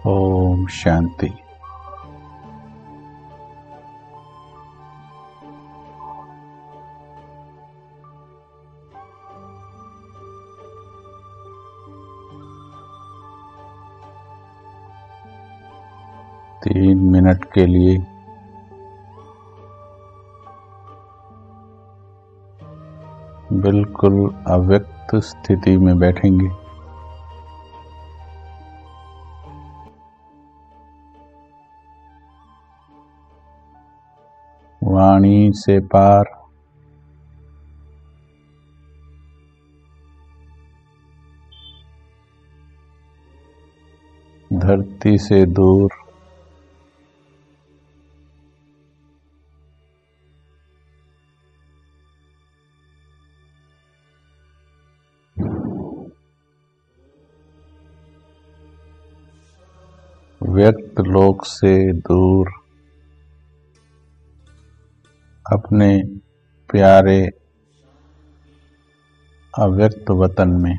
ओम शांति। तीन मिनट के लिए बिल्कुल अव्यक्त स्थिति में बैठेंगे। वाणी से पार, धरती से दूर, व्यक्त लोक से दूर, अपने प्यारे अव्यक्त वतन में।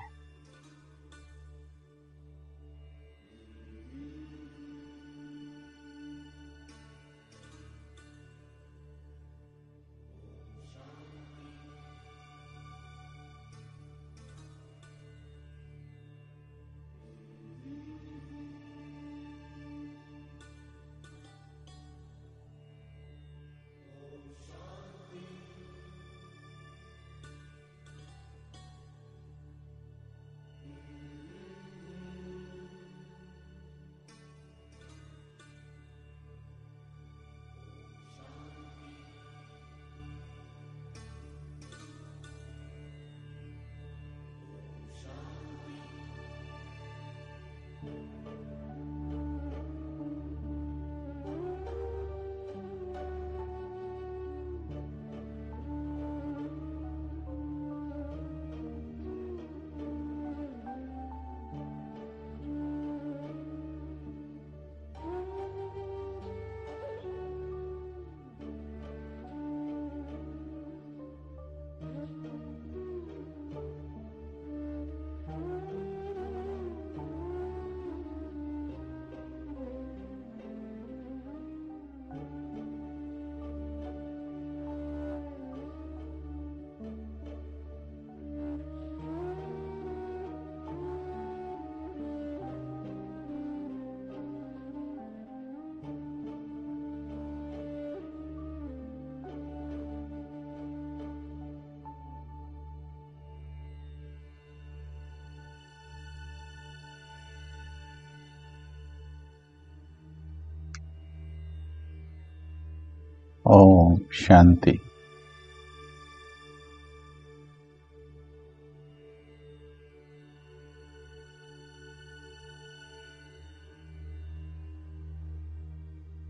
ओम शांति।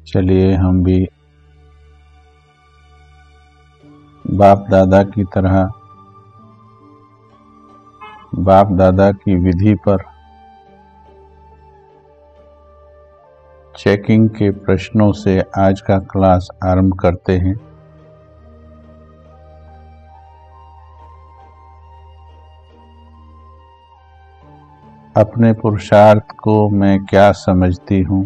चलिए हम भी बाप दादा की तरह बाप दादा की विधि पर चेकिंग के प्रश्नों से आज का क्लास आरंभ करते हैं। अपने पुरुषार्थ को मैं क्या समझती हूँ?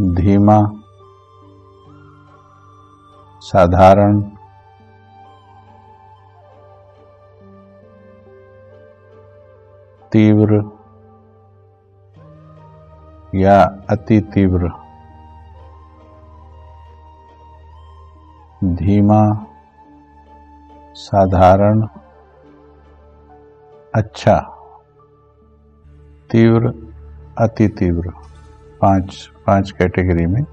धीमा, साधारण, तीव्र या अति तीव्र? धीमा, साधारण, अच्छा, तीव्र, अति तीव्र। पांच कैटेगरी में।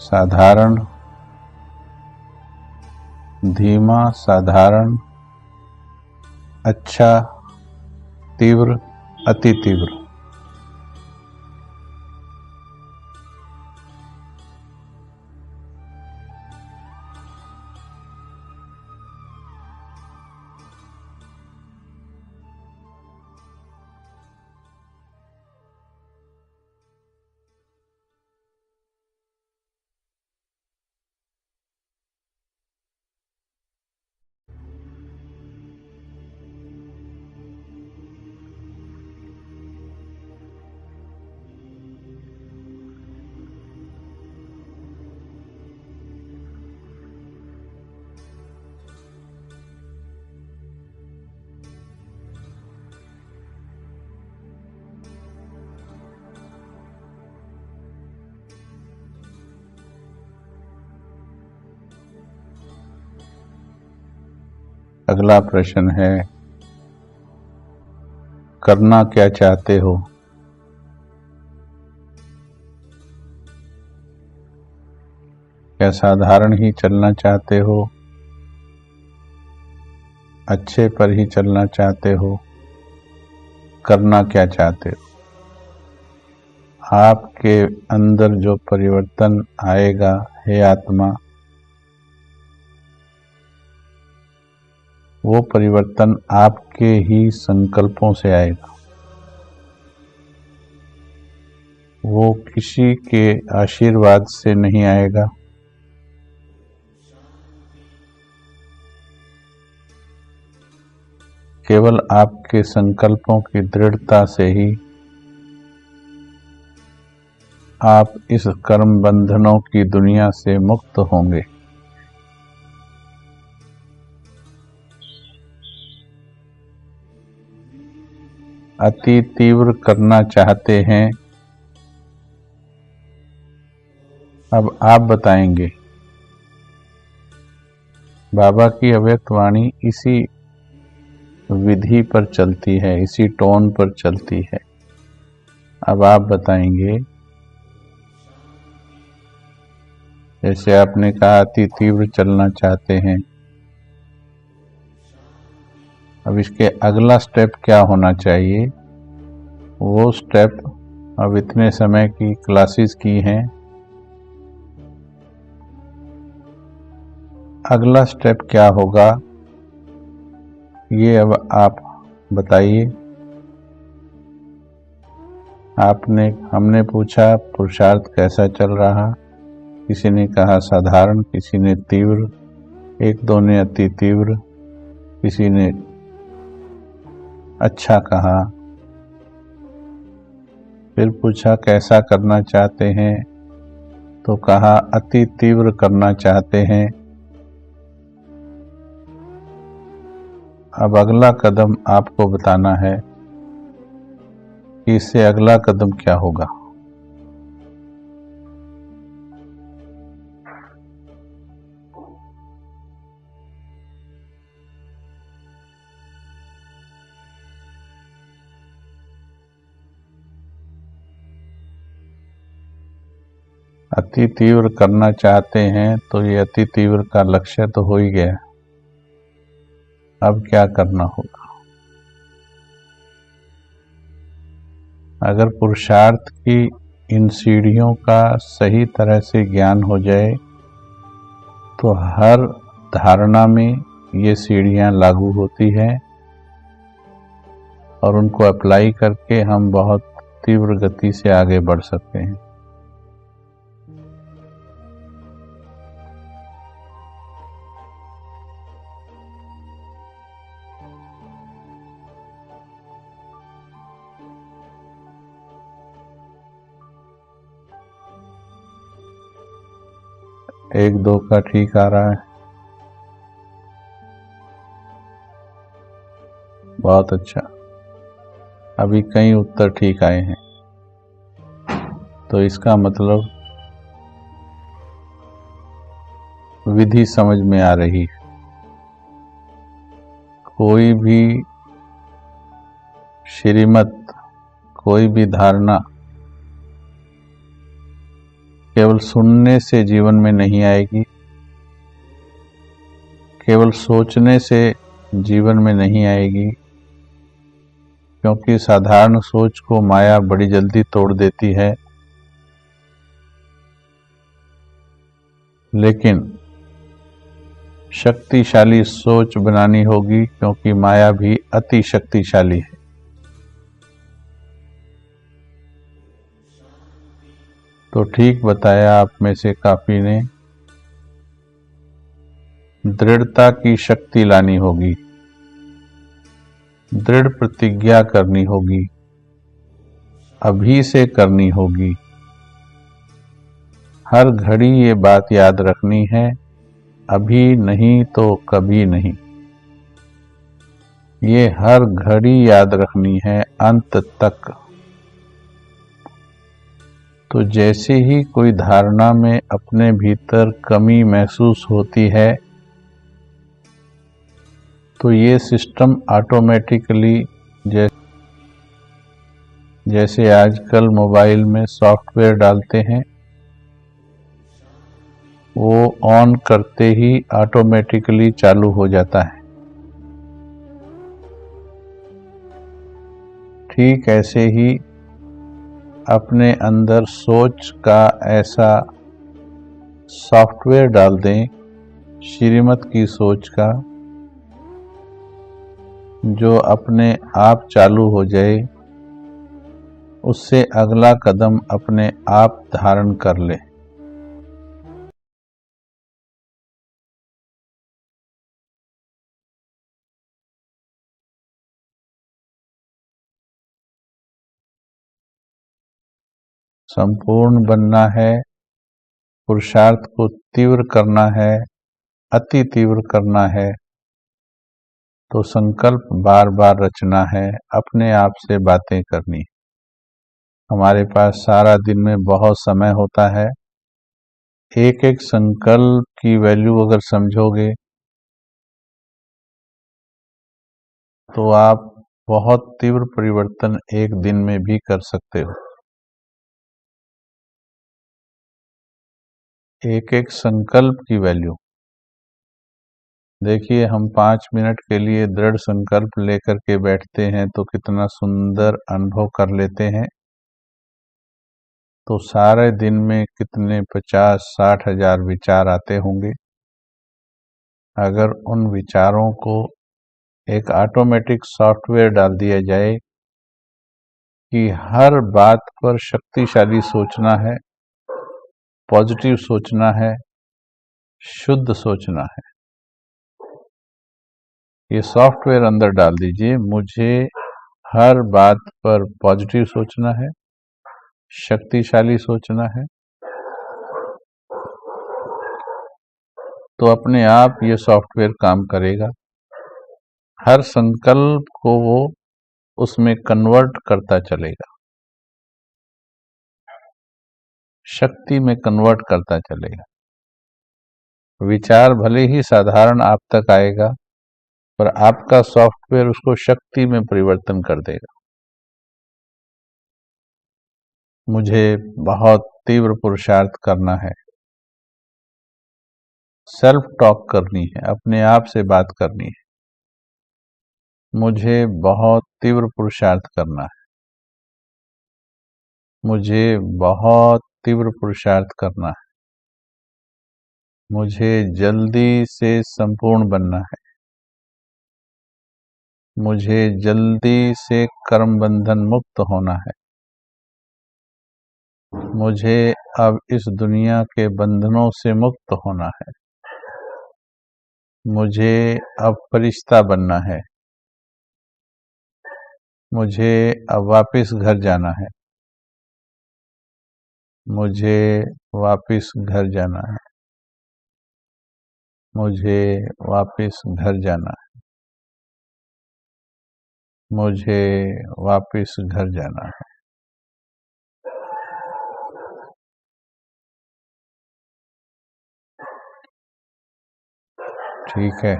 साधारण, धीमा, साधारण, अच्छा, तीव्र, अति तीव्र। अगला प्रश्न है, करना क्या चाहते हो? क्या साधारण ही चलना चाहते हो? अच्छे पर ही चलना चाहते हो? करना क्या चाहते हो? आपके अंदर जो परिवर्तन आएगा हे आत्मा, वो परिवर्तन आपके ही संकल्पों से आएगा। वो किसी के आशीर्वाद से नहीं आएगा, केवल आपके संकल्पों की दृढ़ता से ही आप इस कर्म बंधनों की दुनिया से मुक्त होंगे। अति तीव्र करना चाहते हैं। अब आप बताएंगे। बाबा की अव्यक्त वाणी इसी विधि पर चलती है, इसी टोन पर चलती है। अब आप बताएंगे। जैसे आपने कहा अति तीव्र चलना चाहते हैं, अब इसके अगला स्टेप क्या होना चाहिए? वो स्टेप अब इतने समय की क्लासेस की हैं, अगला स्टेप क्या होगा ये अब आप बताइए। हमने पूछा पुरुषार्थ कैसा चल रहा, किसी ने कहा साधारण, किसी ने तीव्र, एक दो ने अति तीव्र, किसी ने अच्छा कहा। फिर पूछा कैसा करना चाहते हैं, तो कहा अति तीव्र करना चाहते हैं। अब अगला कदम आपको बताना है कि इससे अगला कदम क्या होगा। अति तीव्र करना चाहते हैं तो ये अति तीव्र का लक्ष्य तो हो ही गया। अब क्या करना होगा? अगर पुरुषार्थ की इन सीढ़ियों का सही तरह से ज्ञान हो जाए तो हर धारणा में ये सीढ़ियां लागू होती हैं और उनको अप्लाई करके हम बहुत तीव्र गति से आगे बढ़ सकते हैं। एक दो का ठीक आ रहा है, बहुत अच्छा। अभी कई उत्तर ठीक आए हैं, तो इसका मतलब विधि समझ में आ रही है। कोई भी श्रीमत, कोई भी धारणा केवल सुनने से जीवन में नहीं आएगी, केवल सोचने से जीवन में नहीं आएगी, क्योंकि साधारण सोच को माया बड़ी जल्दी तोड़ देती है। लेकिन शक्तिशाली सोच बनानी होगी, क्योंकि माया भी अति शक्तिशाली है। तो ठीक बताया आप में से काफी ने। दृढ़ता की शक्ति लानी होगी, दृढ़ प्रतिज्ञा करनी होगी, अभी से करनी होगी। हर घड़ी ये बात याद रखनी है, अभी नहीं तो कभी नहीं। ये हर घड़ी याद रखनी है, अंत तक। तो जैसे ही कोई धारणा में अपने भीतर कमी महसूस होती है तो ये सिस्टम ऑटोमेटिकली जैसे आजकल मोबाइल में सॉफ्टवेयर डालते हैं, वो ऑन करते ही ऑटोमेटिकली चालू हो जाता है। ठीक ऐसे ही अपने अंदर सोच का ऐसा सॉफ्टवेयर डाल दें, श्रीमत की सोच का, जो अपने आप चालू हो जाए, उससे अगला कदम अपने आप धारण कर ले। संपूर्ण बनना है, पुरुषार्थ को तीव्र करना है, अति तीव्र करना है, तो संकल्प बार बार रचना है, अपने आप से बातें करनी। हमारे पास सारा दिन में बहुत समय होता है। एक एक संकल्प की वैल्यू अगर समझोगे तो आप बहुत तीव्र परिवर्तन एक दिन में भी कर सकते हो। एक एक संकल्प की वैल्यू देखिए, हम 5 मिनट के लिए दृढ़ संकल्प लेकर के बैठते हैं तो कितना सुंदर अनुभव कर लेते हैं। तो सारे दिन में कितने 50-60 हजार विचार आते होंगे। अगर उन विचारों को एक ऑटोमेटिक सॉफ्टवेयर डाल दिया जाए कि हर बात पर शक्तिशाली सोचना है, पॉजिटिव सोचना है, शुद्ध सोचना है, ये सॉफ्टवेयर अंदर डाल दीजिए। मुझे हर बात पर पॉजिटिव सोचना है, शक्तिशाली सोचना है, तो अपने आप ये सॉफ्टवेयर काम करेगा। हर संकल्प को वो उसमें कन्वर्ट करता चलेगा, शक्ति में कन्वर्ट करता चलेगा। विचार भले ही साधारण आप तक आएगा, पर आपका सॉफ्टवेयर उसको शक्ति में परिवर्तन कर देगा। मुझे बहुत तीव्र पुरुषार्थ करना है, सेल्फ टॉक करनी है, अपने आप से बात करनी है। मुझे बहुत तीव्र पुरुषार्थ करना है, मुझे बहुत तीव्र पुरुषार्थ करना है, मुझे जल्दी से संपूर्ण बनना है, मुझे जल्दी से कर्म बंधन मुक्त होना है, मुझे अब इस दुनिया के बंधनों से मुक्त होना है, मुझे अब फरिश्ता बनना है, मुझे अब वापस घर जाना है, मुझे वापस घर जाना है, मुझे वापस घर जाना है, मुझे वापस घर जाना है। ठीक है,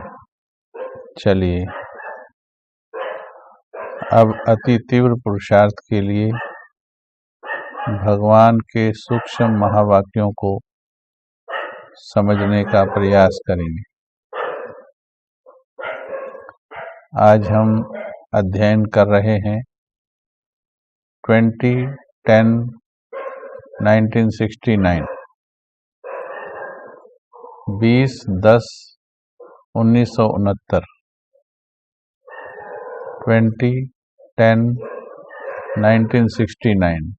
चलिए अब अति तीव्र पुरुषार्थ के लिए भगवान के सूक्ष्म महावाक्यों को समझने का प्रयास करेंगे। आज हम अध्ययन कर रहे हैं 20-10-1969, 20-10-1969, 20-10-1969।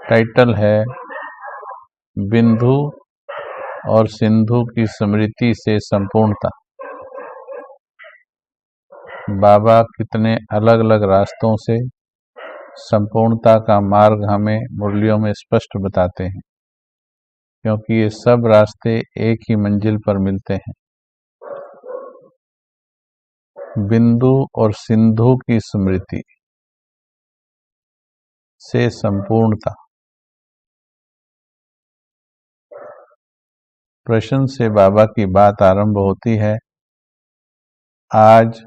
टाइटल है बिंदु और सिंधु की स्मृति से संपूर्णता। बाबा कितने अलग अलग रास्तों से संपूर्णता का मार्ग हमें मुरलियों में स्पष्ट बताते हैं, क्योंकि ये सब रास्ते एक ही मंजिल पर मिलते हैं। बिंदु और सिंधु की स्मृति से संपूर्णता। प्रश्न से बाबा की बात आरंभ होती है। आज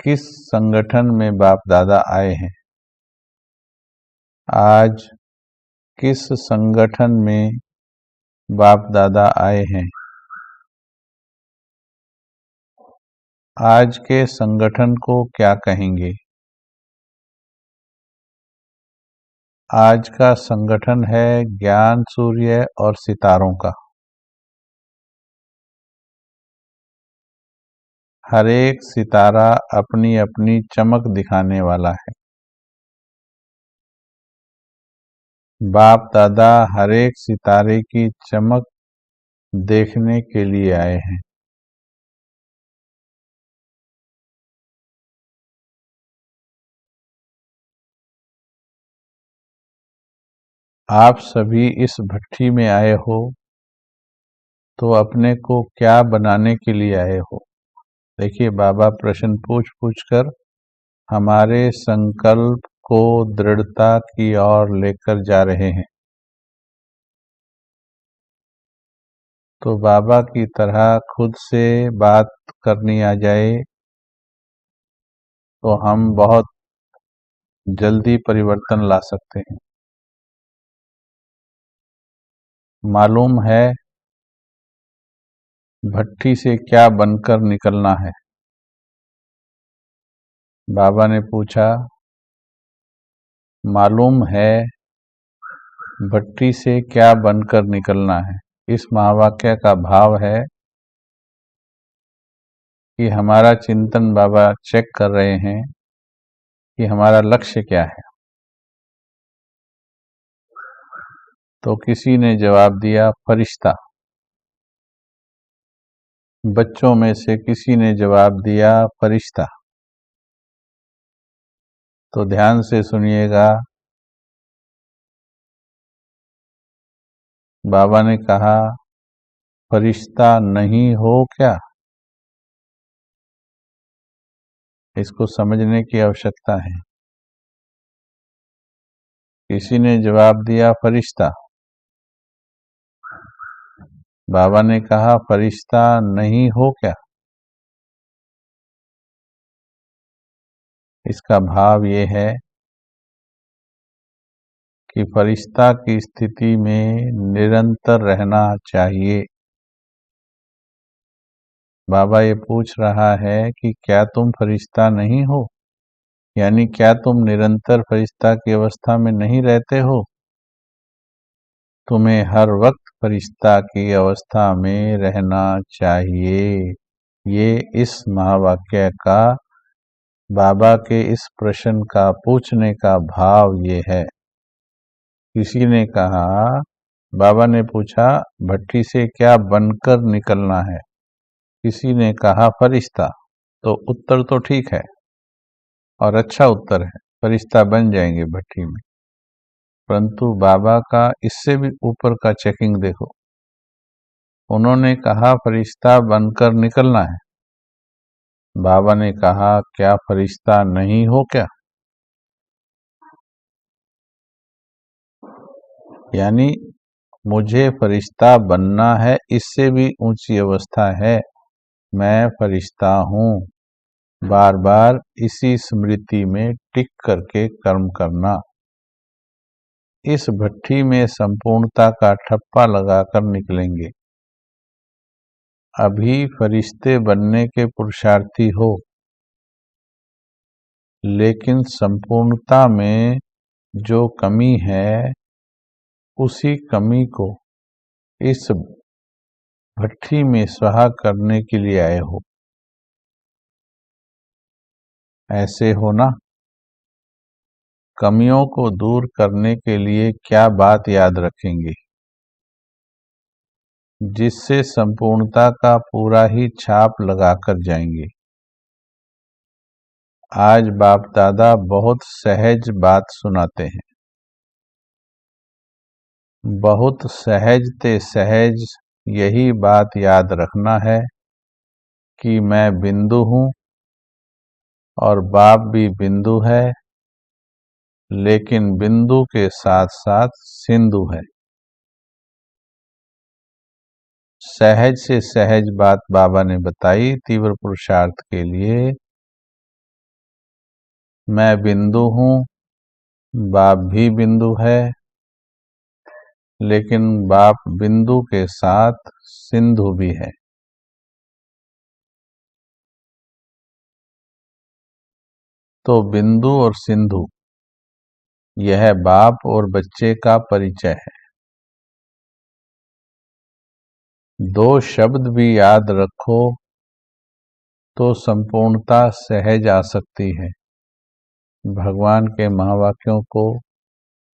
किस संगठन में बाप दादा आए हैं? आज किस संगठन में बाप दादा आए हैं? आज के संगठन को क्या कहेंगे? आज का संगठन है ज्ञान सूर्य और सितारों का। हर एक सितारा अपनी अपनी चमक दिखाने वाला है। बाप दादा हर एक सितारे की चमक देखने के लिए आए हैं। आप सभी इस भट्ठी में आए हो तो अपने को क्या बनाने के लिए आए हो? देखिए, बाबा प्रश्न पूछ पूछ कर हमारे संकल्प को दृढ़ता की ओर लेकर जा रहे हैं। तो बाबा की तरह खुद से बात करनी आ जाए तो हम बहुत जल्दी परिवर्तन ला सकते हैं। मालूम है भट्ठी से क्या बनकर निकलना है? बाबा ने पूछा, मालूम है भट्ठी से क्या बनकर निकलना है? इस महावाक्य का भाव है कि हमारा चिंतन बाबा चेक कर रहे हैं कि हमारा लक्ष्य क्या है। तो किसी ने जवाब दिया, फरिश्ता। बच्चों में से किसी ने जवाब दिया, फरिश्ता। तो ध्यान से सुनिएगा। बाबा ने कहा, फरिश्ता नहीं हो क्या? इसको समझने की आवश्यकता है। किसी ने जवाब दिया, फरिश्ता। बाबा ने कहा, फरिश्ता नहीं हो क्या? इसका भाव ये है कि फरिश्ता की स्थिति में निरंतर रहना चाहिए। बाबा ये पूछ रहा है कि क्या तुम फरिश्ता नहीं हो? यानी क्या तुम निरंतर फरिश्ता की अवस्था में नहीं रहते हो? तुम्हें हर वक्त फरिश्ता की अवस्था में रहना चाहिए। ये इस महावाक्य का, बाबा के इस प्रश्न का पूछने का भाव ये है। किसी ने कहा, बाबा ने पूछा, भट्ठी से क्या बनकर निकलना है? किसी ने कहा, फरिश्ता। तो उत्तर तो ठीक है और अच्छा उत्तर है, फरिश्ता बन जाएंगे भट्ठी में। परंतु बाबा का इससे भी ऊपर का चेकिंग देखो। उन्होंने कहा फरिश्ता बनकर निकलना है। बाबा ने कहा, क्या फरिश्ता नहीं हो क्या? यानी मुझे फरिश्ता बनना है, इससे भी ऊंची अवस्था है, मैं फरिश्ता हूँ। बार बार इसी स्मृति में टिक करके कर्म करना। इस भट्ठी में संपूर्णता का ठप्पा लगाकर निकलेंगे। अभी फरिश्ते बनने के पुरुषार्थी हो, लेकिन संपूर्णता में जो कमी है उसी कमी को इस भट्ठी में स्वाहा करने के लिए आए हो। ऐसे हो ना? कमियों को दूर करने के लिए क्या बात याद रखेंगे जिससे संपूर्णता का पूरा ही छाप लगाकर जाएंगे? आज बाप दादा बहुत सहज बात सुनाते हैं। बहुत सहजते सहज यही बात याद रखना है कि मैं बिंदु हूँ और बाप भी बिंदु है, लेकिन बिंदु के साथ साथ सिंधु है। सहज से सहज बात बाबा ने बताई तीव्र पुरुषार्थ के लिए। मैं बिंदु हूँ, बाप भी बिंदु है, लेकिन बाप बिंदु के साथ सिंधु भी है। तो बिंदु और सिंधु यह बाप और बच्चे का परिचय है। दो शब्द भी याद रखो तो संपूर्णता सहज आ सकती है। भगवान के महावाक्यों को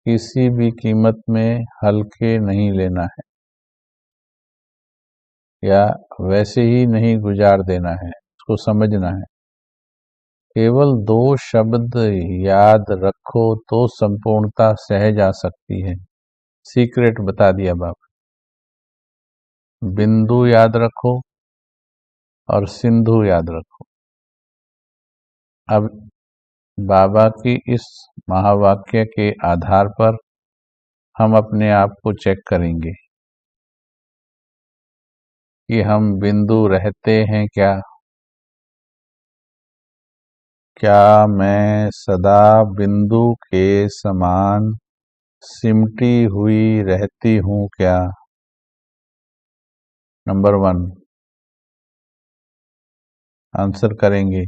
किसी भी कीमत में हल्के नहीं लेना है या वैसे ही नहीं गुजार देना है, इसको समझना है। केवल दो शब्द याद रखो तो संपूर्णता सहज आ सकती है। सीक्रेट बता दिया बाबा। बिंदु याद रखो और सिंधु याद रखो। अब बाबा की इस महावाक्य के आधार पर हम अपने आप को चेक करेंगे कि हम बिंदु रहते हैं क्या। क्या मैं सदा बिंदु के समान सिमटी हुई रहती हूँ क्या? नंबर 1 आंसर करेंगे।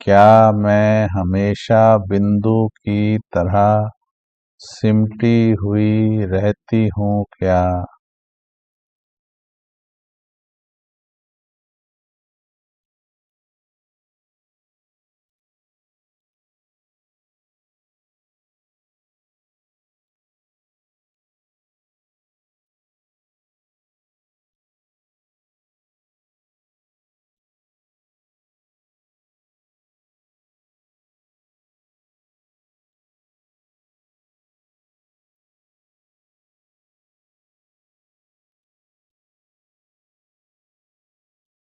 क्या मैं हमेशा बिंदु की तरह सिमटी हुई रहती हूँ क्या?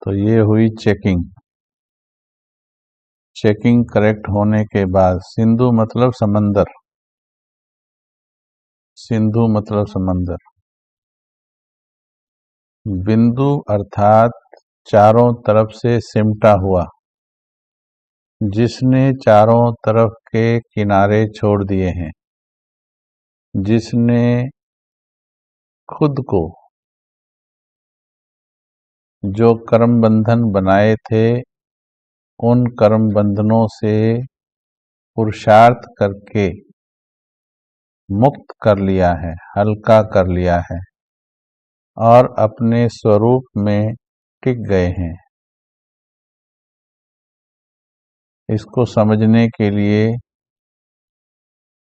तो ये हुई चेकिंग। चेकिंग करेक्ट होने के बाद सिंधु मतलब समंदर, सिंधु मतलब समंदर। बिंदु अर्थात चारों तरफ से सिमटा हुआ, जिसने चारों तरफ के किनारे छोड़ दिए हैं, जिसने खुद को जो कर्म बंधन बनाए थे उन कर्म बंधनों से पुरुषार्थ करके मुक्त कर लिया है, हल्का कर लिया है और अपने स्वरूप में टिक गए हैं। इसको समझने के लिए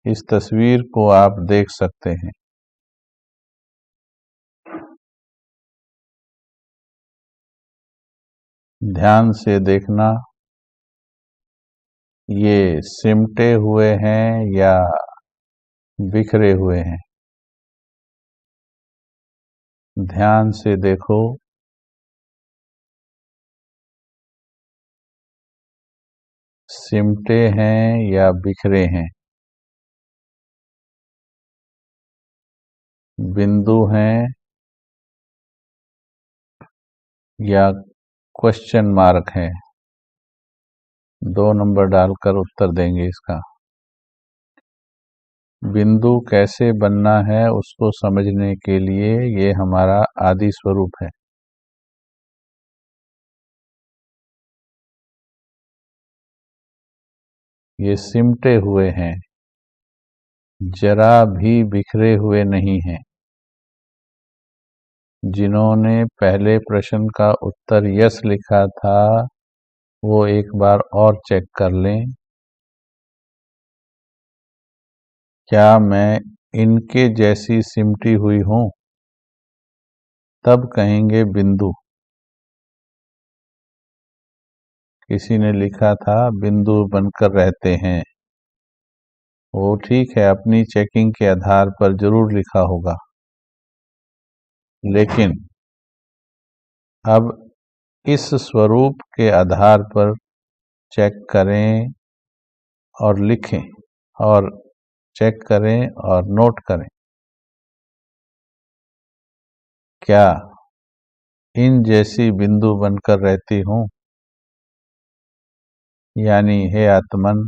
इस तस्वीर को आप देख सकते हैं। ध्यान से देखना, ये सिमटे हुए हैं या बिखरे हुए हैं। ध्यान से देखो। सिमटे हैं या बिखरे हैं, बिंदु हैं या क्वेश्चन मार्क है। 2 नंबर डालकर उत्तर देंगे इसका। बिंदु कैसे बनना है उसको समझने के लिए ये हमारा आदि स्वरूप है। ये सिमटे हुए हैं, जरा भी बिखरे हुए नहीं हैं। जिन्होंने पहले प्रश्न का उत्तर यस लिखा था वो एक बार और चेक कर लें। क्या मैं इनके जैसी सिमटी हुई हूं? तब कहेंगे बिंदु। किसी ने लिखा था बिंदु बनकर रहते हैं। वो ठीक है, अपनी चेकिंग के आधार पर जरूर लिखा होगा, लेकिन अब इस स्वरूप के आधार पर चेक करें और लिखें और चेक करें और नोट करें। क्या इन जैसी बिंदु बनकर रहती हूँ, यानी हे आत्मन,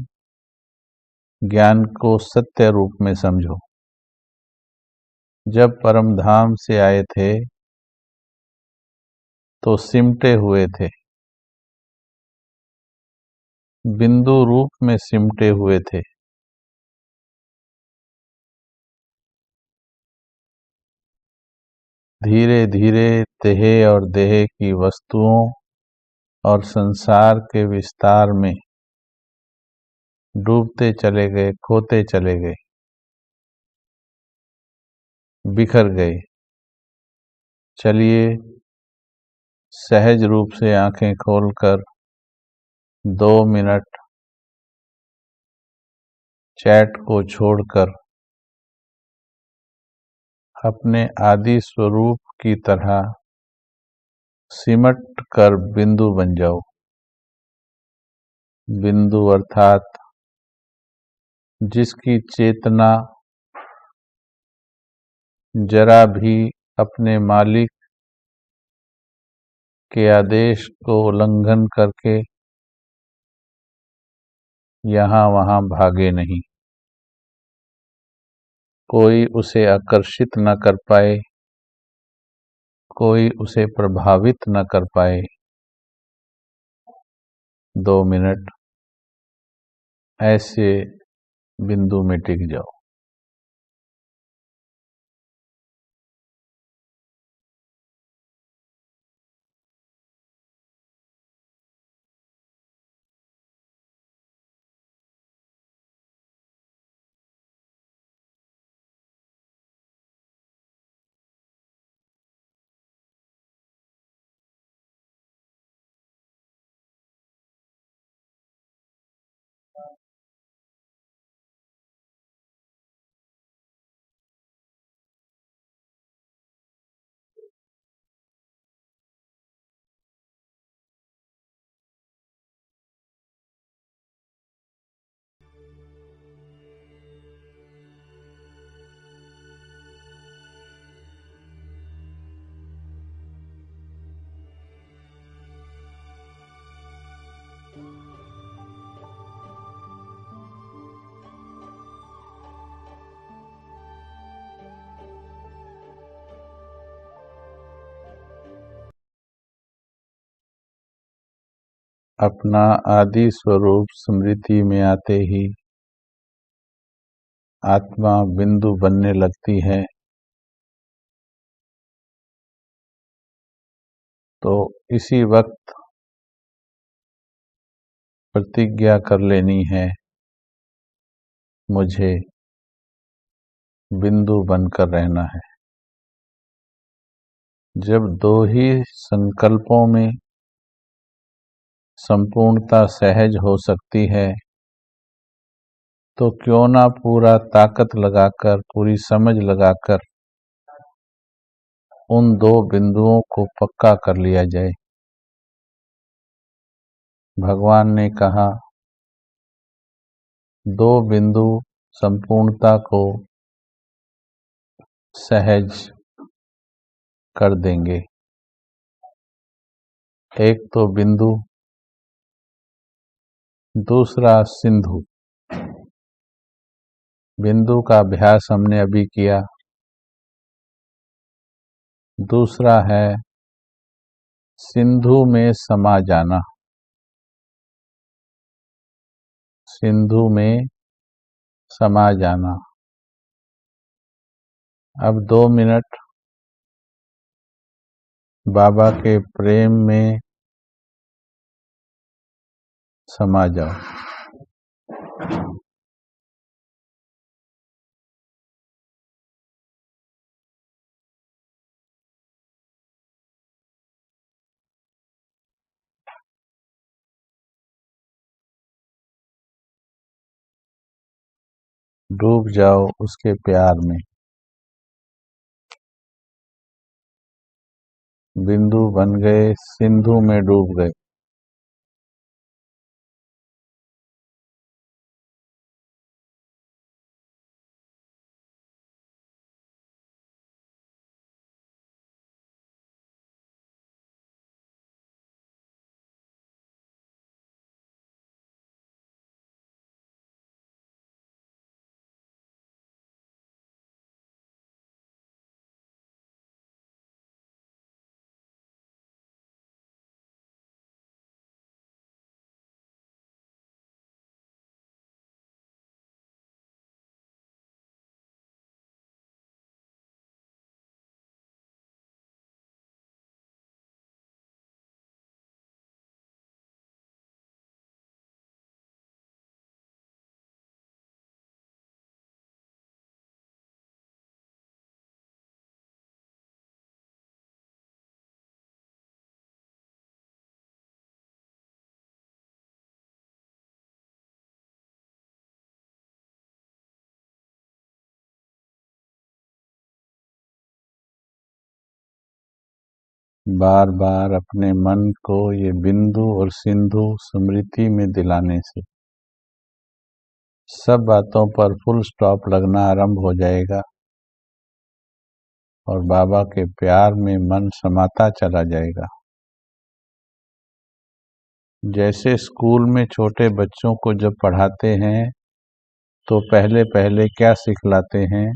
ज्ञान को सत्य रूप में समझो। जब परम धाम से आए थे तो सिमटे हुए थे, बिंदु रूप में सिमटे हुए थे। धीरे धीरे देह और देह की वस्तुओं और संसार के विस्तार में डूबते चले गए, खोते चले गए, बिखर गए। चलिए सहज रूप से आंखें खोलकर 2 मिनट चैट को छोड़कर अपने आदि स्वरूप की तरह सिमट कर बिंदु बन जाओ। बिंदु अर्थात जिसकी चेतना जरा भी अपने मालिक के आदेश को उल्लंघन करके यहाँ वहाँ भागे नहीं। कोई उसे आकर्षित न कर पाए, कोई उसे प्रभावित न कर पाए। 2 मिनट ऐसे बिंदु में टिक जाओ। अपना आदि स्वरूप स्मृति में आते ही आत्मा बिंदु बनने लगती है। तो इसी वक्त प्रतिज्ञा कर लेनी है, मुझे बिंदु बनकर रहना है। जब दो ही संकल्पों में संपूर्णता सहज हो सकती है, तो क्यों ना पूरा ताकत लगाकर, पूरी समझ लगाकर उन 2 बिंदुओं को पक्का कर लिया जाए। भगवान ने कहा 2 बिंदु संपूर्णता को सहज कर देंगे। एक तो बिंदु, दूसरा सिंधु। बिंदु का अभ्यास हमने अभी किया। दूसरा है सिंधु में समा जाना। सिंधु में समा जाना। अब 2 मिनट बाबा के प्रेम में समा जाओ। डूब जाओ उसके प्यार में। बिंदु बन गए, सिंधु में डूब गए। बार बार अपने मन को ये बिंदु और सिंधु स्मृति में दिलाने से सब बातों पर फुल स्टॉप लगना आरंभ हो जाएगा और बाबा के प्यार में मन समाता चला जाएगा। जैसे स्कूल में छोटे बच्चों को जब पढ़ाते हैं तो पहले पहले क्या सिखलाते हैं?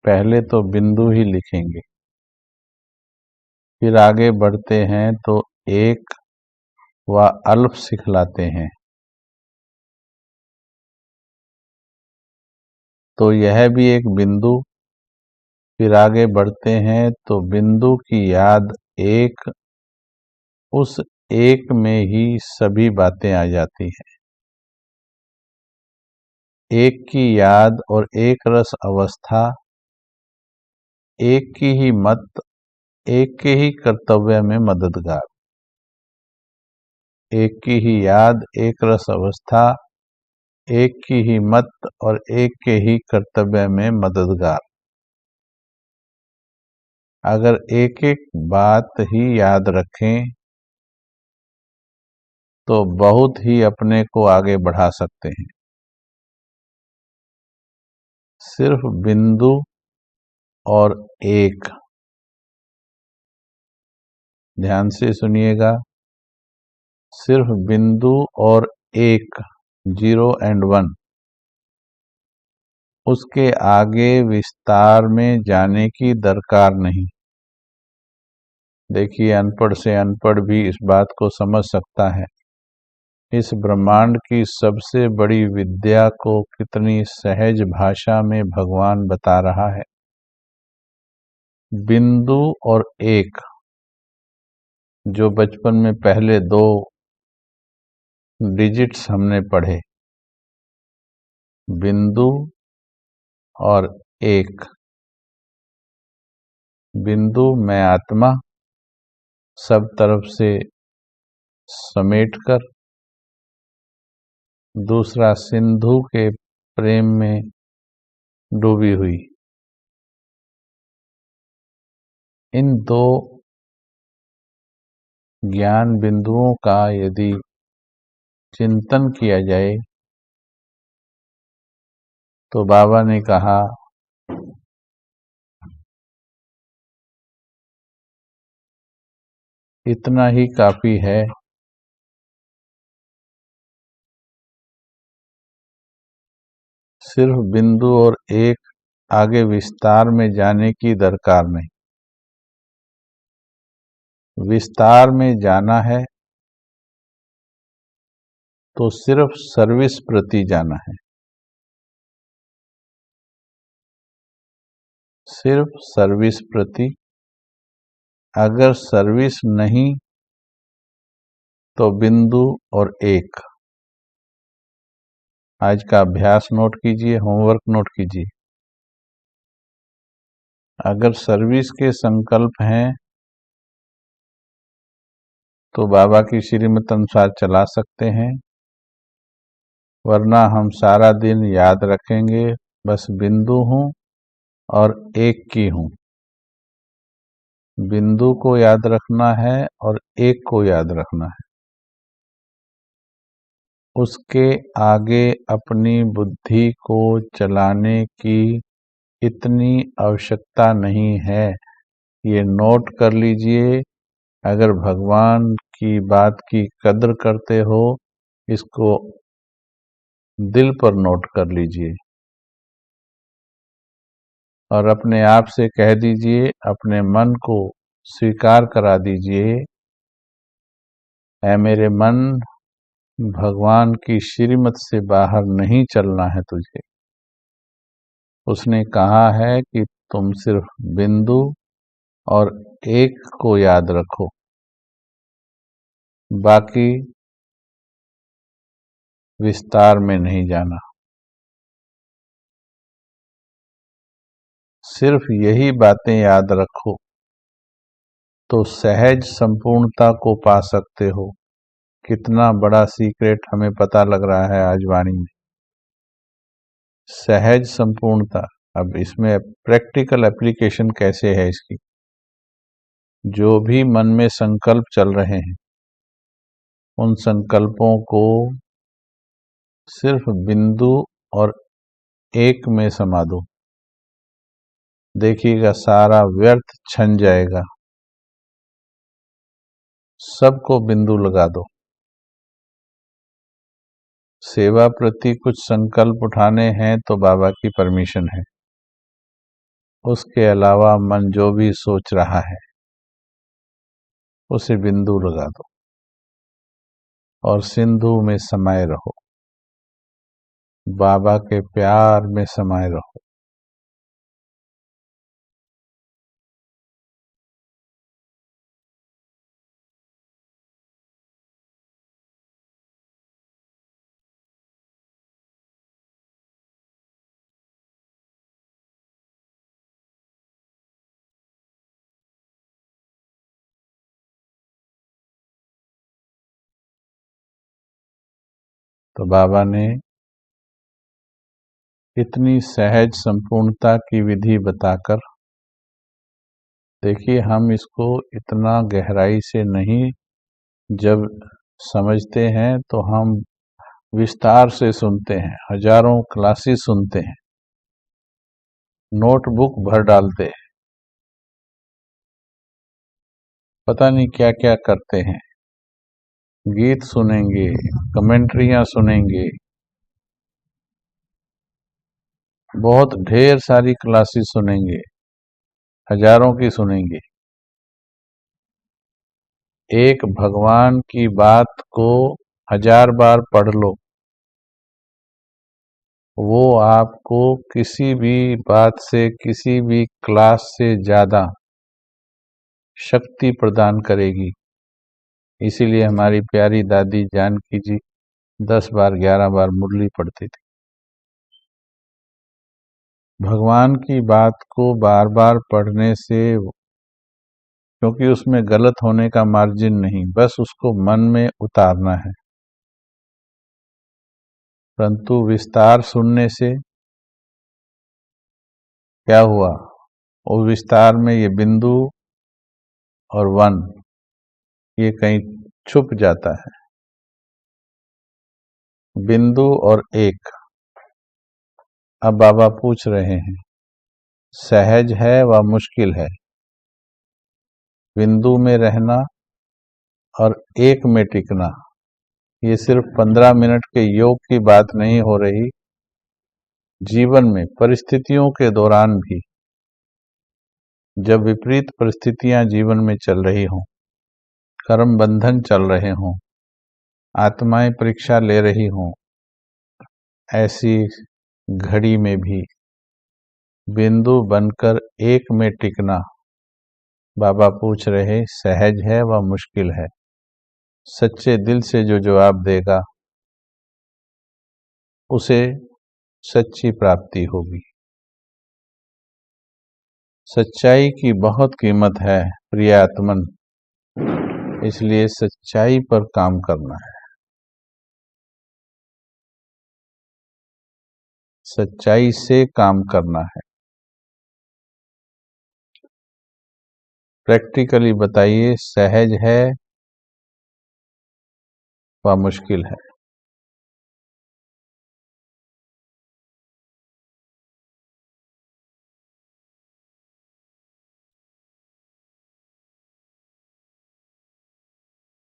पहले तो बिंदु ही लिखेंगे, फिर आगे बढ़ते हैं तो एक व अल्फ सिखलाते हैं। तो यह भी एक बिंदु, फिर आगे बढ़ते हैं तो बिंदु की याद एक, उस एक में ही सभी बातें आ जाती हैं। एक की याद और एक रस अवस्था, एक की ही मत, एक के ही कर्तव्य में मददगार। एक की ही याद, एक रस अवस्था, एक की ही मत और एक के ही कर्तव्य में मददगार। अगर एक एक बात ही याद रखें तो बहुत ही अपने को आगे बढ़ा सकते हैं। सिर्फ बिंदु और एक, ध्यान से सुनिएगा, सिर्फ बिंदु और एक, 0 and 1, उसके आगे विस्तार में जाने की दरकार नहीं। देखिए, अनपढ़ से अनपढ़ भी इस बात को समझ सकता है। इस ब्रह्मांड की सबसे बड़ी विद्या को कितनी सहज भाषा में भगवान बता रहा है। बिंदु और एक, जो बचपन में पहले 2 डिजिट्स हमने पढ़े, बिंदु और एक। बिंदु मैं आत्मा, सब तरफ से समेटकर, दूसरा सिंधु के प्रेम में डूबी हुई। इन 2 ज्ञान बिंदुओं का यदि चिंतन किया जाए तो बाबा ने कहा इतना ही काफी है। सिर्फ बिंदु और एक, आगे विस्तार में जाने की दरकार नहीं। विस्तार में जाना है तो सिर्फ सर्विस प्रति जाना है, सिर्फ सर्विस प्रति। अगर सर्विस नहीं तो बिंदु और एक। आज का अभ्यास नोट कीजिए, होमवर्क नोट कीजिए। अगर सर्विस के संकल्प हैं तो बाबा की श्रीमत अनुसार चला सकते हैं, वरना हम सारा दिन याद रखेंगे बस बिंदु हूं और एक की हूं। बिंदु को याद रखना है और एक को याद रखना है। उसके आगे अपनी बुद्धि को चलाने की इतनी आवश्यकता नहीं है, ये नोट कर लीजिए। अगर भगवान की बात की कद्र करते हो, इसको दिल पर नोट कर लीजिए और अपने आप से कह दीजिए, अपने मन को स्वीकार करा दीजिए, ऐ मेरे मन, भगवान की श्रीमत से बाहर नहीं चलना है तुझे। उसने कहा है कि तुम सिर्फ बिंदु और एक को याद रखो, बाकी विस्तार में नहीं जाना। सिर्फ यही बातें याद रखो तो सहज संपूर्णता को पा सकते हो। कितना बड़ा सीक्रेट हमें पता लग रहा है आज वाणी में, सहज संपूर्णता। अब इसमें प्रैक्टिकल एप्लीकेशन कैसे है इसकी? जो भी मन में संकल्प चल रहे हैं उन संकल्पों को सिर्फ बिंदु और एक में समा दो। देखिएगा सारा व्यर्थ छन जाएगा। सबको बिंदु लगा दो। सेवा प्रति कुछ संकल्प उठाने हैं तो बाबा की परमिशन है। उसके अलावा मन जो भी सोच रहा है उसे बिंदु लगा दो और सिंधु में समाये रहो, बाबा के प्यार में समाये रहो। तो बाबा ने इतनी सहज संपूर्णता की विधि बताकर, देखिए हम इसको इतना गहराई से नहीं जब समझते हैं तो हम विस्तार से सुनते हैं, हजारों क्लासेस सुनते हैं, नोटबुक भर डालते हैं, पता नहीं क्या क्या करते हैं, गीत सुनेंगे, कमेंट्रियां सुनेंगे, बहुत ढेर सारी क्लासेस सुनेंगे, हजारों की सुनेंगे। एक भगवान की बात को 1000 बार पढ़ लो, वो आपको किसी भी बात से, किसी भी क्लास से ज्यादा शक्ति प्रदान करेगी। इसीलिए हमारी प्यारी दादी जानकी जी 10 बार 11 बार मुरली पढ़ती थी। भगवान की बात को बार बार पढ़ने से, क्योंकि उसमें गलत होने का मार्जिन नहीं, बस उसको मन में उतारना है। परंतु विस्तार सुनने से क्या हुआ, उस विस्तार में ये बिंदु और वन ये कहीं छुप जाता है। बिंदु और एक। अब बाबा पूछ रहे हैं, सहज है व मुश्किल है। बिंदु में रहना और एक में टिकना, ये सिर्फ 15 मिनट के योग की बात नहीं हो रही। जीवन में परिस्थितियों के दौरान भी, जब विपरीत परिस्थितियां जीवन में चल रही हों, कर्म बंधन चल रहे हों, आत्माएं परीक्षा ले रही हों, ऐसी घड़ी में भी बिंदु बनकर एक में टिकना, बाबा पूछ रहे सहज है व मुश्किल है। सच्चे दिल से जो जवाब देगा उसे सच्ची प्राप्ति होगी। सच्चाई की बहुत कीमत है प्रिय आत्मन, इसलिए सच्चाई पर काम करना है, सच्चाई से काम करना है। प्रैक्टिकली बताइए, सहज है व मुश्किल है।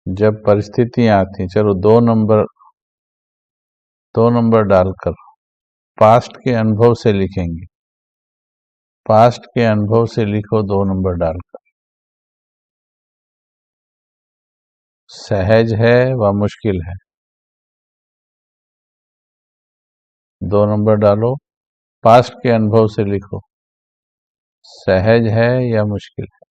जब परिस्थितियां आती, चलो 2 नंबर डालकर पास्ट के अनुभव से लिखेंगे। पास्ट के अनुभव से लिखो 2 नंबर डालकर। सहज है व मुश्किल है, 2 नंबर डालो। पास्ट के अनुभव से लिखो, सहज है या मुश्किल है।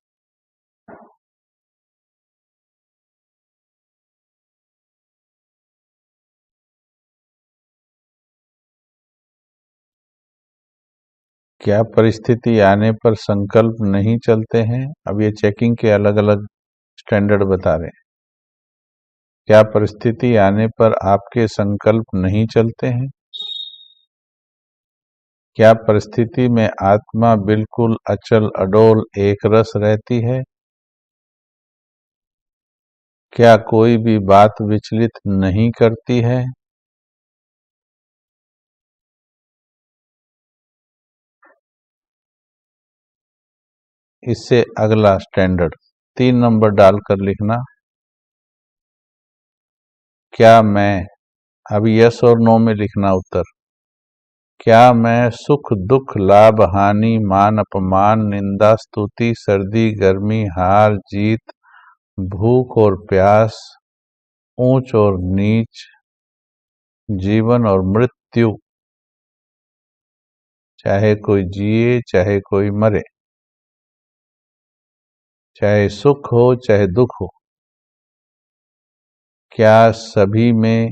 क्या परिस्थिति आने पर संकल्प नहीं चलते हैं? अब ये चेकिंग के अलग अलग स्टैंडर्ड बता रहे हैं। क्या परिस्थिति आने पर आपके संकल्प नहीं चलते हैं? क्या परिस्थिति में आत्मा बिल्कुल अचल अडोल एक रस रहती है? क्या कोई भी बात विचलित नहीं करती है? इससे अगला स्टैंडर्ड 3 नंबर डालकर लिखना, क्या मैं, अभी यस और नो में लिखना उत्तर, क्या मैं सुख दुख लाभ हानि मान अपमान निंदा स्तुति सर्दी गर्मी हार जीत भूख और प्यास ऊंच और नीच जीवन और मृत्यु, चाहे कोई जिए चाहे कोई मरे, चाहे सुख हो चाहे दुख हो, क्या सभी में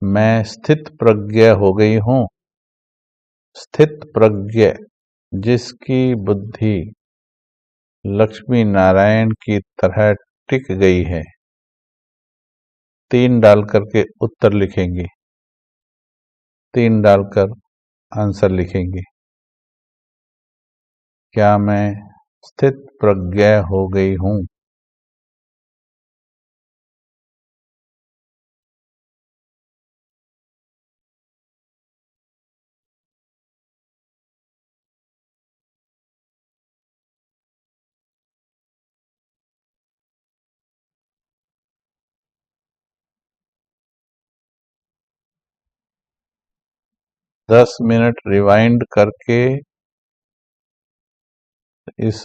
मैं स्थित प्रज्ञ हो गई हूं? स्थित प्रज्ञ, जिसकी बुद्धि लक्ष्मी नारायण की तरह टिक गई है। 3 डालकर के उत्तर लिखेंगे, 3 डालकर आंसर लिखेंगे। क्या मैं स्थित प्रज्ञ हो गई हूं? दस मिनट रिवाइंड करके इस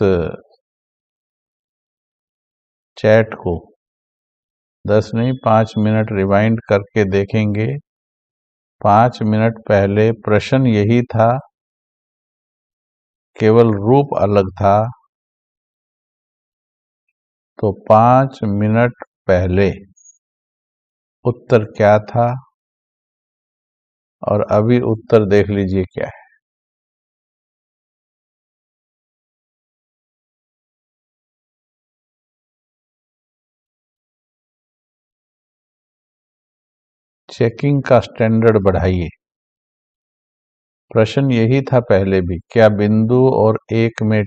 चैट को 10 नहीं 5 मिनट रिवाइंड करके देखेंगे। 5 मिनट पहले प्रश्न यही था, केवल रूप अलग था। तो 5 मिनट पहले उत्तर क्या था और अभी उत्तर देख लीजिए क्या है। चेकिंग का स्टैंडर्ड बढ़ाइए। प्रश्न यही था पहले भी, क्या बिंदु और एक में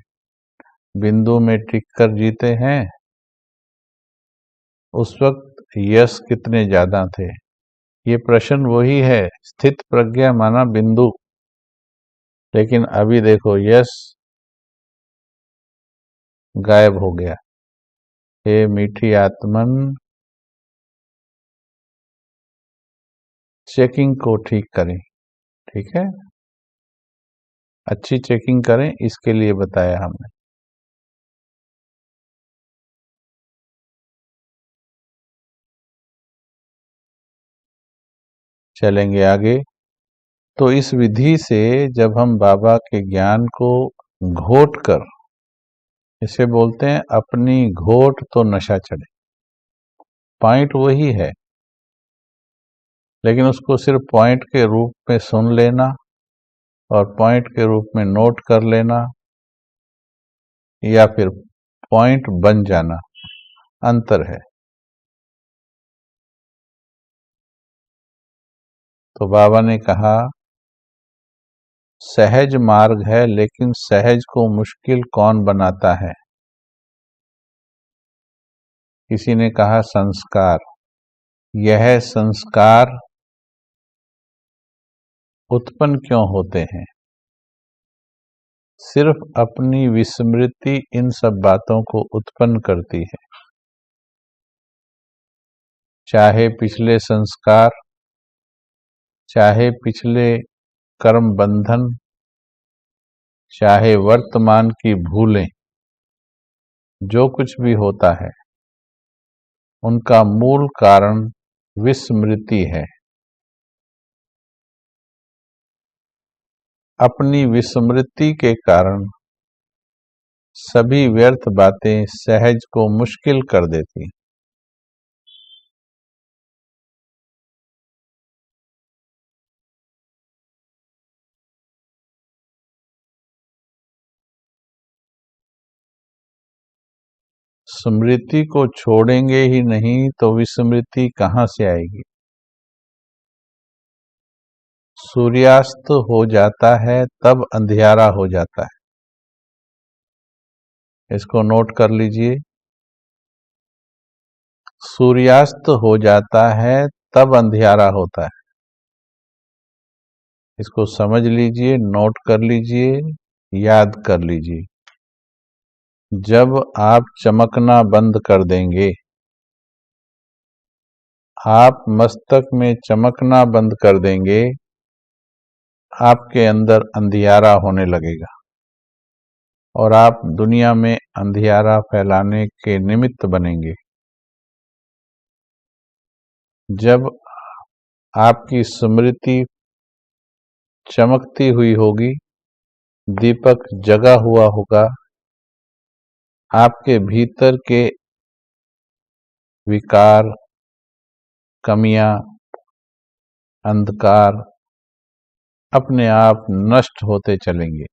बिंदु में टिक कर जीते हैं? उस वक्त यश कितने ज्यादा थे? ये प्रश्न वही है, स्थित प्रज्ञा माना बिंदु, लेकिन अभी देखो यश गायब हो गया। हे मीठी आत्मन, चेकिंग को ठीक करें। ठीक है, अच्छी चेकिंग करें, इसके लिए बताया हमने। चलेंगे आगे। तो इस विधि से जब हम बाबा के ज्ञान को घोट कर, इसे बोलते हैं अपनी घोट तो नशा चढ़े, पॉइंट वही है, लेकिन उसको सिर्फ पॉइंट के रूप में सुन लेना और पॉइंट के रूप में नोट कर लेना या फिर पॉइंट बन जाना, अंतर है। तो बाबा ने कहा सहज मार्ग है, लेकिन सहज को मुश्किल कौन बनाता है? किसी ने कहा संस्कार। यह संस्कार उत्पन्न क्यों होते हैं? सिर्फ अपनी विस्मृति इन सब बातों को उत्पन्न करती है। चाहे पिछले संस्कार, चाहे पिछले कर्म बंधन, चाहे वर्तमान की भूलें, जो कुछ भी होता है उनका मूल कारण विस्मृति है। अपनी विस्मृति के कारण सभी व्यर्थ बातें सहज को मुश्किल कर देती। स्मृति को छोड़ेंगे ही नहीं तो विस्मृति कहां से आएगी? सूर्यास्त हो जाता है तब अंधियारा हो जाता है। इसको नोट कर लीजिए। सूर्यास्त हो जाता है तब अंधियारा होता है। इसको समझ लीजिए, नोट कर लीजिए, याद कर लीजिए। जब आप चमकना बंद कर देंगे, आप मस्तक में चमकना बंद कर देंगे, आपके अंदर अंधियारा होने लगेगा और आप दुनिया में अंधियारा फैलाने के निमित्त बनेंगे। जब आपकी स्मृति चमकती हुई होगी, दीपक जगा हुआ होगा, आपके भीतर के विकार, कमियां, अंधकार अपने आप नष्ट होते चलेंगे।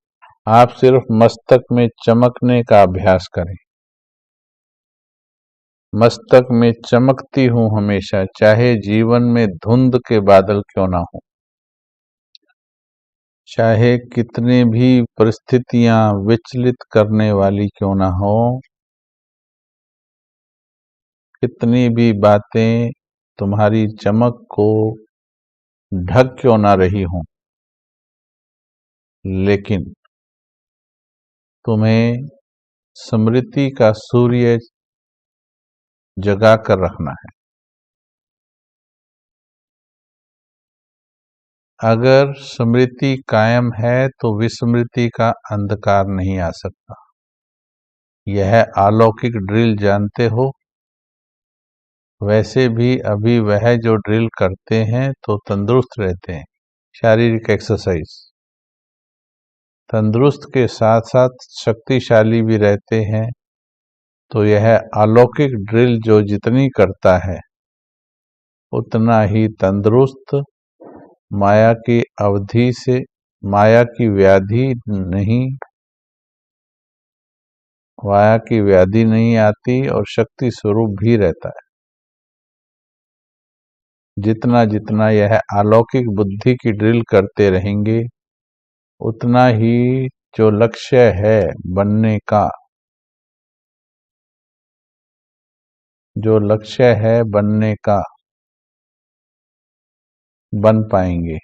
आप सिर्फ मस्तक में चमकने का अभ्यास करें। मस्तक में चमकती हूं हमेशा, चाहे जीवन में धुंध के बादल क्यों ना हो, चाहे कितने भी परिस्थितियां विचलित करने वाली क्यों ना हो, कितनी भी बातें तुम्हारी चमक को ढक क्यों ना रही हों, लेकिन तुम्हें स्मृति का सूर्य जगा कर रखना है। अगर स्मृति कायम है तो विस्मृति का अंधकार नहीं आ सकता। यह अलौकिक ड्रिल जानते हो? वैसे भी अभी वह जो ड्रिल करते हैं तो तंदुरुस्त रहते हैं। शारीरिक एक्सरसाइज तंदुरुस्त के साथ साथ शक्तिशाली भी रहते हैं। तो यह अलौकिक ड्रिल जो जितनी करता है उतना ही तंदुरुस्त, माया की अवधि से, माया की व्याधि नहीं, माया की व्याधि नहीं आती और शक्ति स्वरूप भी रहता है। जितना जितना यह अलौकिक बुद्धि की ड्रिल करते रहेंगे, उतना ही जो लक्ष्य है बनने का, जो लक्ष्य है बनने का, बन पाएंगे।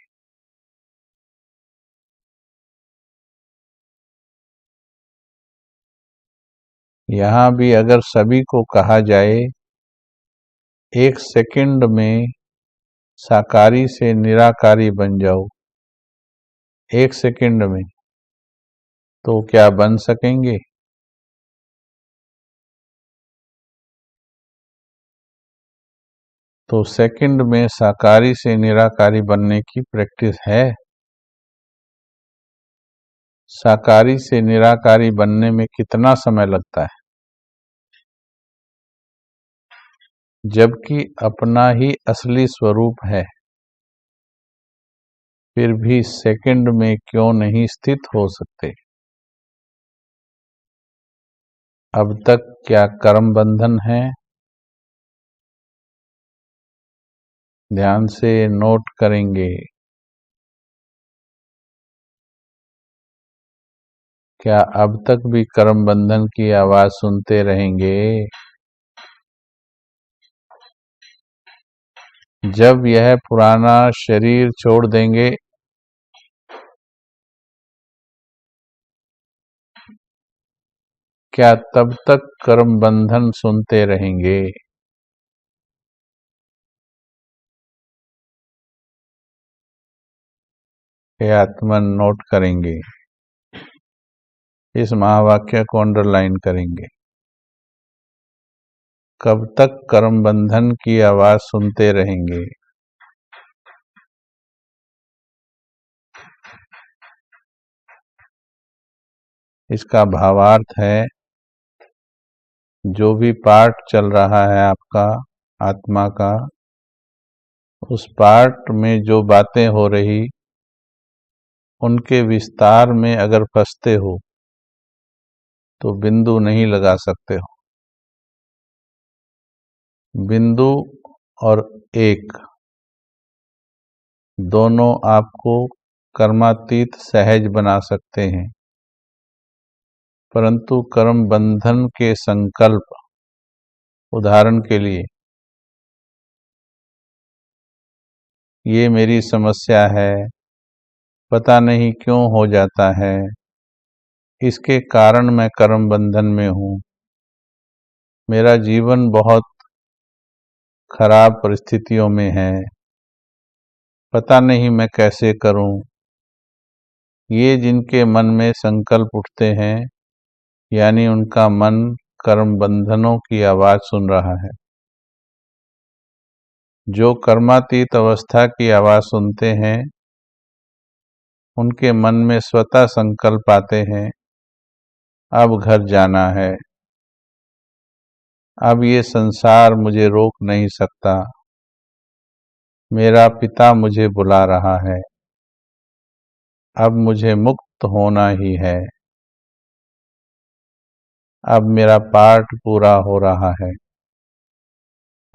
यहां भी अगर सभी को कहा जाए 1 सेकंड में साकारी से निराकारी बन जाओ, 1 सेकंड में, तो क्या बन सकेंगे? तो सेकंड में साकारी से निराकारी बनने की प्रैक्टिस है। साकारी से निराकारी बनने में कितना समय लगता है, जबकि अपना ही असली स्वरूप है। फिर भी सेकंड में क्यों नहीं स्थित हो सकते? अब तक क्या कर्म बंधन है? ध्यान से नोट करेंगे। क्या अब तक भी कर्म बंधन की आवाज सुनते रहेंगे? जब यह पुराना शरीर छोड़ देंगे, क्या तब तक कर्म बंधन सुनते रहेंगे? हे आत्मन, नोट करेंगे। इस महावाक्य को अंडरलाइन करेंगे। कब तक कर्म बंधन की आवाज सुनते रहेंगे? इसका भावार्थ है, जो भी पाठ चल रहा है आपका आत्मा का, उस पाठ में जो बातें हो रही, उनके विस्तार में अगर फंसते हो तो बिंदु नहीं लगा सकते हो। बिंदु और एक दोनों आपको कर्मातीत सहज बना सकते हैं, परंतु कर्म बंधन के संकल्प, उदाहरण के लिए ये मेरी समस्या है, पता नहीं क्यों हो जाता है, इसके कारण मैं कर्म बंधन में हूँ। मेरा जीवन बहुत खराब परिस्थितियों में है, पता नहीं मैं कैसे करूं। ये जिनके मन में संकल्प उठते हैं, यानी उनका मन कर्म बंधनों की आवाज सुन रहा है। जो कर्मातीत अवस्था की आवाज सुनते हैं, उनके मन में स्वतः संकल्प आते हैं, अब घर जाना है, अब ये संसार मुझे रोक नहीं सकता, मेरा पिता मुझे बुला रहा है, अब मुझे मुक्त होना ही है, अब मेरा पाठ पूरा हो रहा है,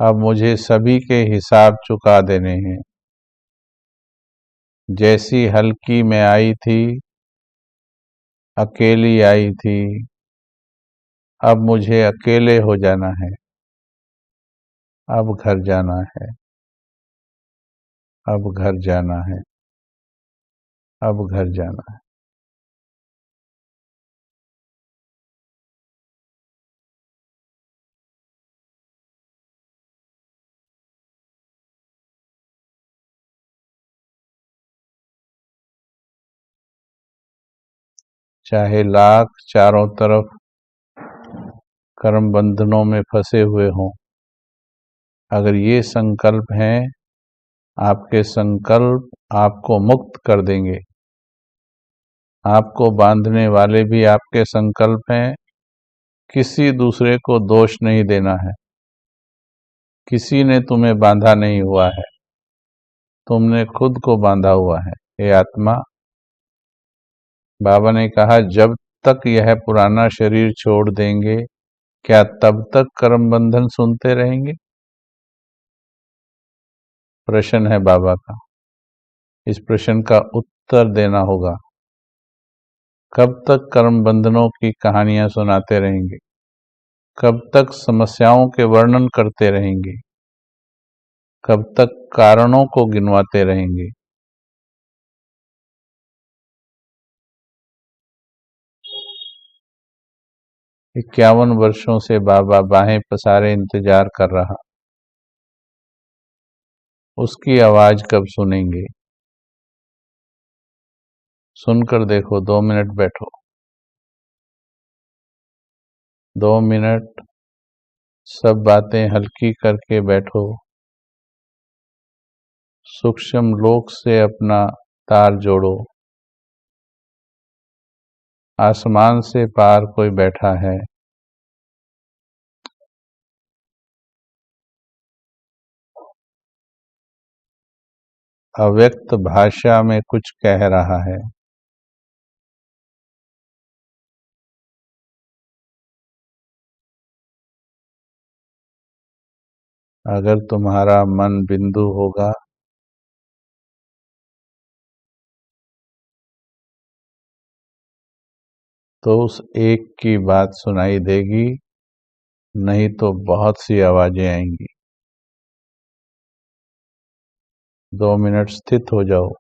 अब मुझे सभी के हिसाब चुका देने हैं। जैसी हल्की में आई थी, अकेली आई थी, अब मुझे अकेले हो जाना है, अब घर जाना है, अब घर जाना है, अब घर जाना है। चाहे लाख चारों तरफ कर्म बंधनों में फंसे हुए हों, अगर ये संकल्प हैं, आपके संकल्प आपको मुक्त कर देंगे। आपको बांधने वाले भी आपके संकल्प हैं। किसी दूसरे को दोष नहीं देना है। किसी ने तुम्हें बांधा नहीं हुआ है, तुमने खुद को बांधा हुआ है। हे आत्मा, बाबा ने कहा, जब तक यह पुराना शरीर छोड़ देंगे, क्या तब तक कर्म बंधन सुनते रहेंगे? प्रश्न है बाबा का। इस प्रश्न का उत्तर देना होगा। कब तक कर्म बंधनों की कहानियां सुनाते रहेंगे? कब तक समस्याओं के वर्णन करते रहेंगे? कब तक कारणों को गिनवाते रहेंगे? 51 वर्षों से बाबा बाहें पसारे इंतजार कर रहा। उसकी आवाज कब सुनेंगे? सुनकर देखो, 2 मिनट बैठो। 2 मिनट सब बातें हल्की करके बैठो। सूक्ष्म लोक से अपना तार जोड़ो। आसमान से पार कोई बैठा है। अव्यक्त भाषा में कुछ कह रहा है। अगर तुम्हारा मन बिंदु होगा, तो उस एक की बात सुनाई देगी, नहीं तो बहुत सी आवाजें आएंगी। 2 मिनट स्थित हो जाओ।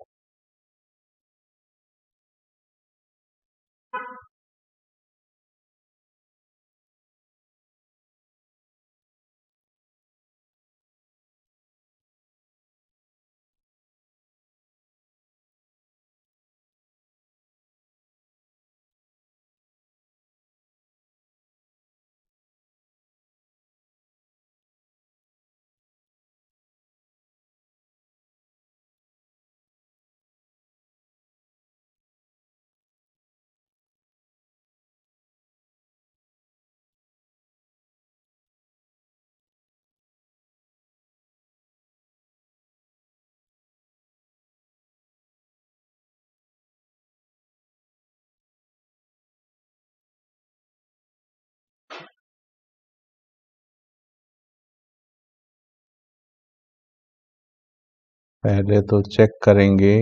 पहले तो चेक करेंगे,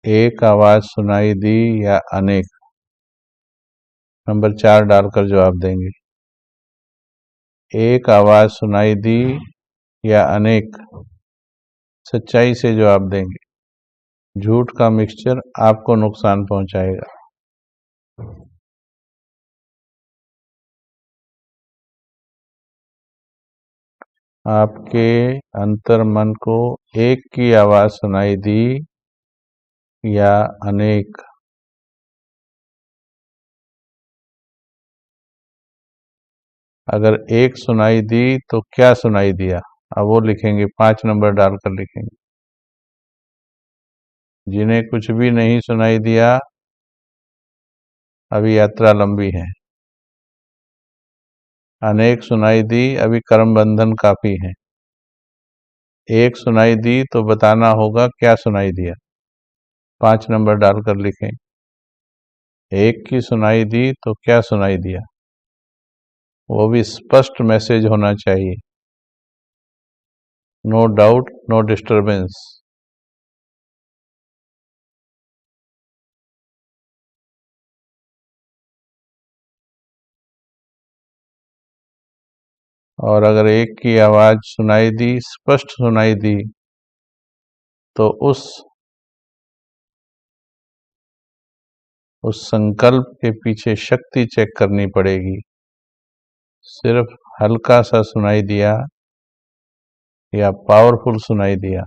एक आवाज सुनाई दी या अनेक। नंबर 4 डालकर जवाब देंगे। एक आवाज सुनाई दी या अनेक सच्चाई से जवाब देंगे। झूठ का मिक्सचर आपको नुकसान पहुंचाएगा। आपके अंतर्मन को एक की आवाज सुनाई दी या अनेक? अगर एक सुनाई दी तो क्या सुनाई दिया? अब वो लिखेंगे, 5 नंबर डालकर लिखेंगे। जिन्हें कुछ भी नहीं सुनाई दिया, अभी यात्रा लंबी है। अनेक सुनाई दी, अभी कर्म बंधन काफी है। एक सुनाई दी तो बताना होगा क्या सुनाई दिया, 5 नंबर डालकर लिखें। एक की सुनाई दी तो क्या सुनाई दिया, वो भी स्पष्ट मैसेज होना चाहिए। No doubt, no disturbance. और अगर एक की आवाज सुनाई दी, स्पष्ट सुनाई दी, तो उस संकल्प के पीछे शक्ति चेक करनी पड़ेगी। सिर्फ हल्का सा सुनाई दिया या पावरफुल सुनाई दिया।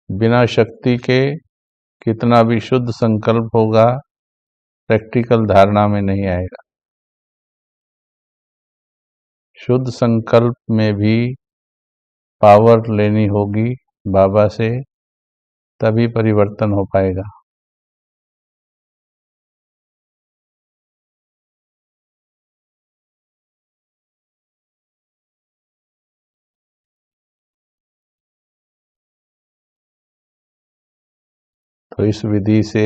बिना शक्ति के कितना भी शुद्ध संकल्प होगा, प्रैक्टिकल धारणा में नहीं आएगा। शुद्ध संकल्प में भी पावर लेनी होगी बाबा से, तभी परिवर्तन हो पाएगा। तो इस विधि से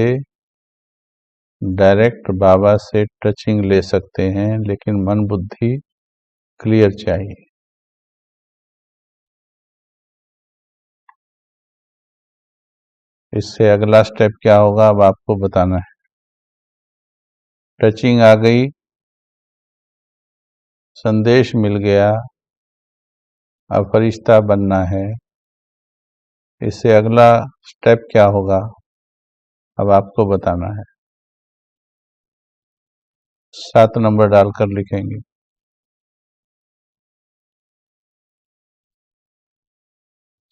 डायरेक्ट बाबा से टचिंग ले सकते हैं, लेकिन मन बुद्धि क्लियर चाहिए। इससे अगला स्टेप क्या होगा, अब आपको बताना है। टचिंग आ गई, संदेश मिल गया, अब फरिश्ता बनना है। इससे अगला स्टेप क्या होगा, अब आपको बताना है। 7 नंबर डालकर लिखेंगे।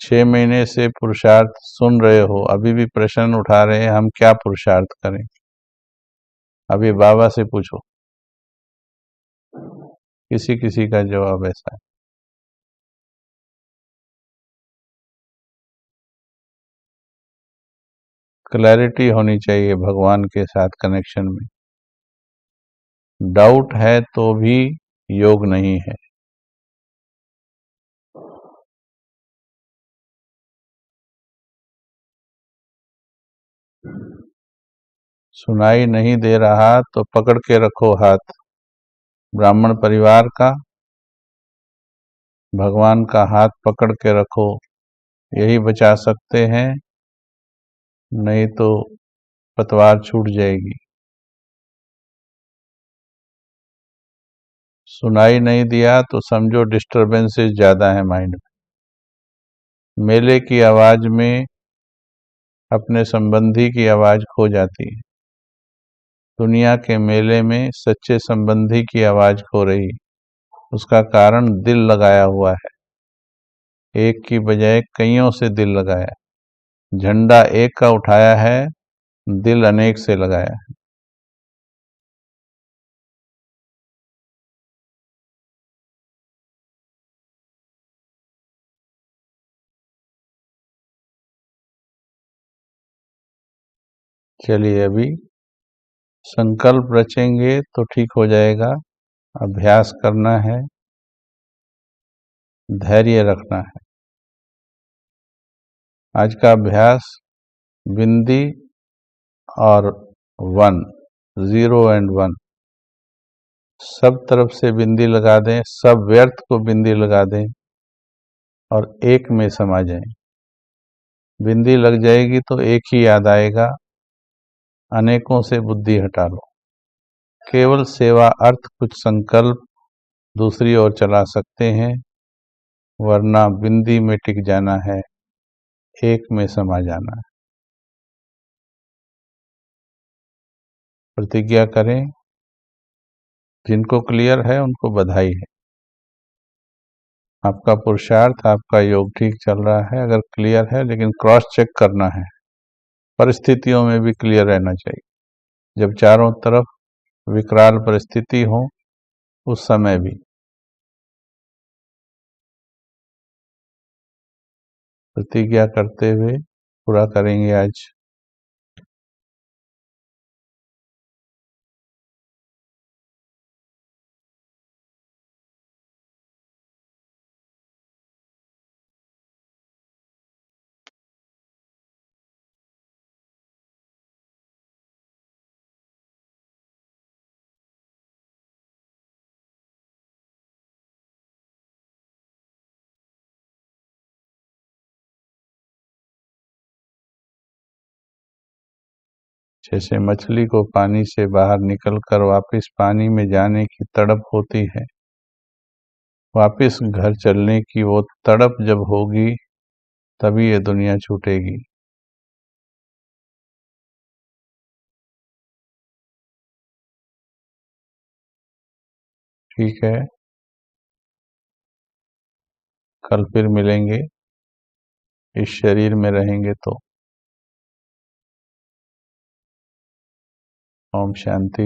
6 महीने से पुरुषार्थ सुन रहे हो, अभी भी प्रश्न उठा रहे हैं हम क्या पुरुषार्थ करें। अभी बाबा से पूछो, किसी किसी का जवाब ऐसा है। क्लैरिटी होनी चाहिए भगवान के साथ कनेक्शन में। डाउट है तो भी योग नहीं है। सुनाई नहीं दे रहा तो पकड़ के रखो हाथ। ब्राह्मण परिवार का, भगवान का हाथ पकड़ के रखो, यही बचा सकते हैं, नहीं तो पतवार छूट जाएगी। सुनाई नहीं दिया तो समझो डिस्टरबेंसेस ज्यादा है माइंड में। मेले की आवाज में अपने संबंधी की आवाज खो जाती है। दुनिया के मेले में सच्चे संबंधी की आवाज खो रही, उसका कारण दिल लगाया हुआ है। एक की बजाय कईयों से दिल लगाया। झंडा एक का उठाया है, दिल अनेक से लगाया है। चलिए अभी संकल्प रचेंगे तो ठीक हो जाएगा। अभ्यास करना है, धैर्य रखना है। आज का अभ्यास बिंदी और 1, 0 एंड 1, सब तरफ से बिंदी लगा दें, सब व्यर्थ को बिंदी लगा दें और एक में समा जाएं। बिंदी लग जाएगी तो एक ही याद आएगा, अनेकों से बुद्धि हटा लो। केवल सेवा अर्थ कुछ संकल्प दूसरी ओर चला सकते हैं, वरना बिंदी में टिक जाना है, एक में समा जाना है। प्रतिज्ञा करें। जिनको क्लियर है उनको बधाई है। आपका पुरुषार्थ, आपका योग ठीक चल रहा है अगर क्लियर है, लेकिन क्रॉस चेक करना है। परिस्थितियों में भी क्लियर रहना चाहिए। जब चारों तरफ विकराल परिस्थिति हो उस समय भी प्रतिज्ञा करते हुए पूरा करेंगे आज। जैसे मछली को पानी से बाहर निकलकर वापस पानी में जाने की तड़प होती है, वापस घर चलने की वो तड़प जब होगी तभी ये दुनिया छूटेगी। ठीक है, कल फिर मिलेंगे, इस शरीर में रहेंगे तो। ओम शांति।